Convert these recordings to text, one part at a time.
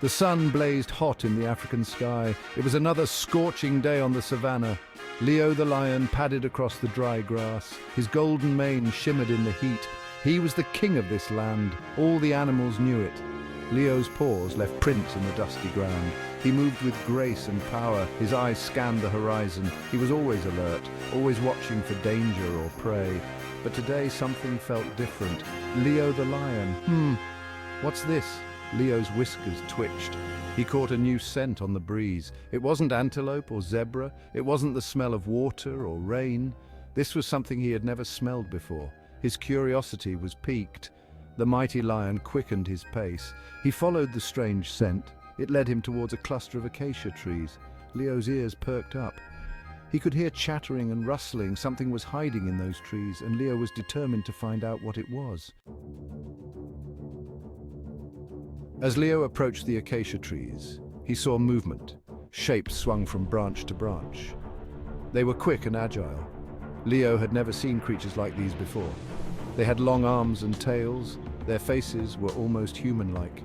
The sun blazed hot in the African sky. It was another scorching day on the savannah. Leo the lion padded across the dry grass. His golden mane shimmered in the heat. He was the king of this land. All the animals knew it. Leo's paws left prints in the dusty ground. He moved with grace and power. His eyes scanned the horizon. He was always alert, always watching for danger or prey. But today something felt different. Leo the lion. What's this? Leo's whiskers twitched. He caught a new scent on the breeze. It wasn't antelope or zebra. It wasn't the smell of water or rain. This was something he had never smelled before. His curiosity was piqued. The mighty lion quickened his pace. He followed the strange scent. It led him towards a cluster of acacia trees. Leo's ears perked up. He could hear chattering and rustling. Something was hiding in those trees, and Leo was determined to find out what it was. As Leo approached the acacia trees, he saw movement. Shapes swung from branch to branch. They were quick and agile. Leo had never seen creatures like these before. They had long arms and tails. Their faces were almost human-like.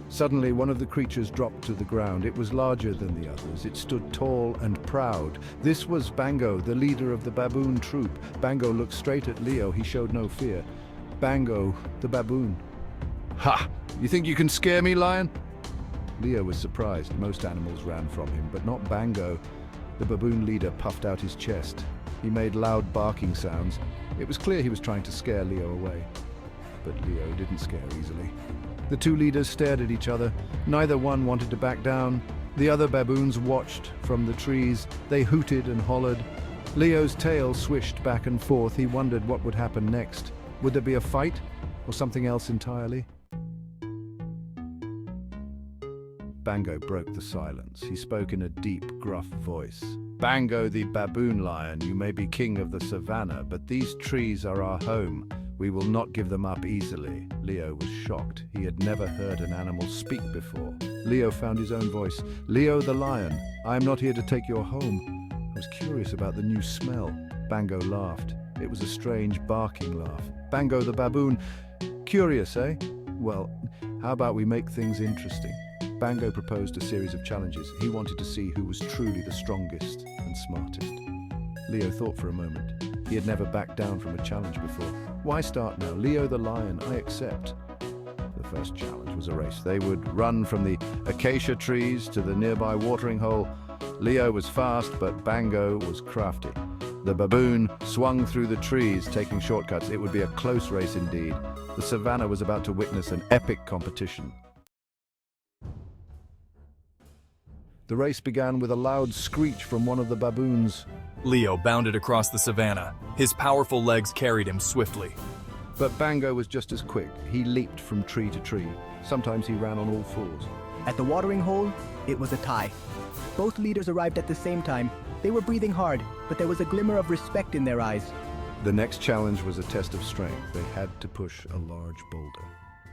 Suddenly, one of the creatures dropped to the ground. It was larger than the others. It stood tall and proud. This was Bango, the leader of the baboon troop. Bango looked straight at Leo. He showed no fear. Bango, the baboon. "Ha! You think you can scare me, lion?" Leo was surprised. Most animals ran from him, but not Bango. The baboon leader puffed out his chest. He made loud barking sounds. It was clear he was trying to scare Leo away. But Leo didn't scare easily. The two leaders stared at each other. Neither one wanted to back down. The other baboons watched from the trees. They hooted and hollered. Leo's tail swished back and forth. He wondered what would happen next. Would there be a fight or something else entirely? Bango broke the silence. He spoke in a deep, gruff voice. "Bango the baboon lion, you may be king of the savannah, but these trees are our home. We will not give them up easily." Leo was shocked. He had never heard an animal speak before. Leo found his own voice. "Leo the lion, I am not here to take your home." I was curious about the new smell. Bango laughed. It was a strange, barking laugh. Bango the baboon. "Curious, eh? Well, how about we make things interesting?" Bango proposed a series of challenges. He wanted to see who was truly the strongest and smartest. Leo thought for a moment. He had never backed down from a challenge before. Why start now? "Leo the lion, I accept." The first challenge was a race. They would run from the acacia trees to the nearby watering hole. Leo was fast, but Bango was crafty. The baboon swung through the trees, taking shortcuts. It would be a close race indeed. The savannah was about to witness an epic competition. The race began with a loud screech from one of the baboons. Leo bounded across the savannah. His powerful legs carried him swiftly. But Bango was just as quick. He leaped from tree to tree. Sometimes he ran on all fours. At the watering hole, it was a tie. Both leaders arrived at the same time. They were breathing hard, but there was a glimmer of respect in their eyes. The next challenge was a test of strength. They had to push a large boulder.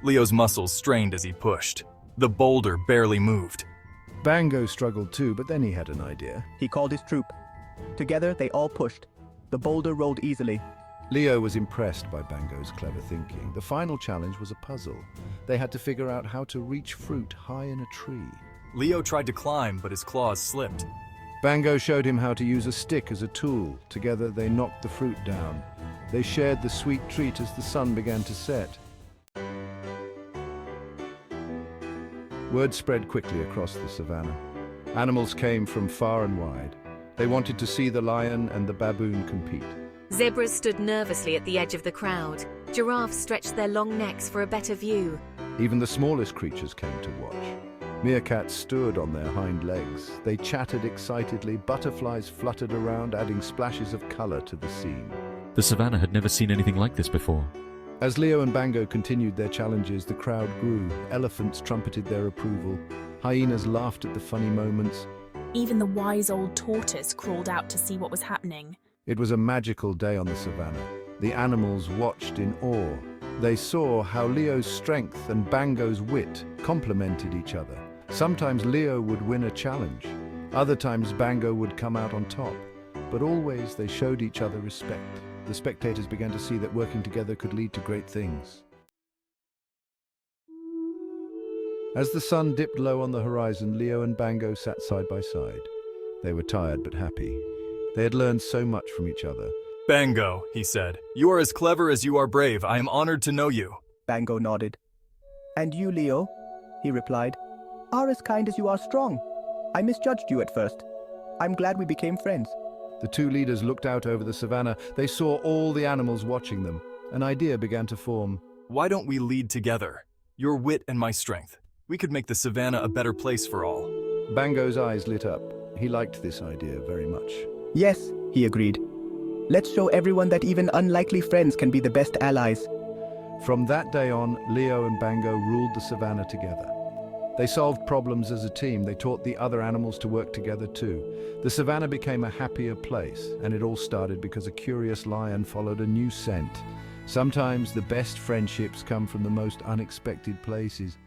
Leo's muscles strained as he pushed. The boulder barely moved. Bango struggled too, but then he had an idea. He called his troop. Together, they all pushed. The boulder rolled easily. Leo was impressed by Bango's clever thinking. The final challenge was a puzzle. They had to figure out how to reach fruit high in a tree. Leo tried to climb, but his claws slipped. Bango showed him how to use a stick as a tool. Together, they knocked the fruit down. They shared the sweet treat as the sun began to set. Word spread quickly across the savannah. Animals came from far and wide. They wanted to see the lion and the baboon compete. Zebras stood nervously at the edge of the crowd. Giraffes stretched their long necks for a better view. Even the smallest creatures came to watch. Meerkats stood on their hind legs. They chattered excitedly. Butterflies fluttered around, adding splashes of color to the scene. The savannah had never seen anything like this before. As Leo and Bango continued their challenges, the crowd grew. Elephants trumpeted their approval. Hyenas laughed at the funny moments. Even the wise old tortoise crawled out to see what was happening. It was a magical day on the savannah. The animals watched in awe. They saw how Leo's strength and Bango's wit complemented each other. Sometimes Leo would win a challenge. Other times Bango would come out on top. But always they showed each other respect. The spectators began to see that working together could lead to great things. As the sun dipped low on the horizon, Leo and Bango sat side by side. They were tired but happy. They had learned so much from each other. Bango, he said, you are as clever as you are brave. I am honored to know you. Bango nodded. And you, Leo, he replied, are as kind as you are strong. I misjudged you at first. I'm glad we became friends. The two leaders looked out over the savannah. They saw all the animals watching them. An idea began to form. Why don't we lead together? Your wit and my strength. We could make the savannah a better place for all. Bango's eyes lit up. He liked this idea very much. Yes, he agreed. Let's show everyone that even unlikely friends can be the best allies. From that day on, Leo and Bango ruled the savannah together. They solved problems as a team. They taught the other animals to work together too. The savannah became a happier place, and it all started because a curious lion followed a new scent. Sometimes the best friendships come from the most unexpected places.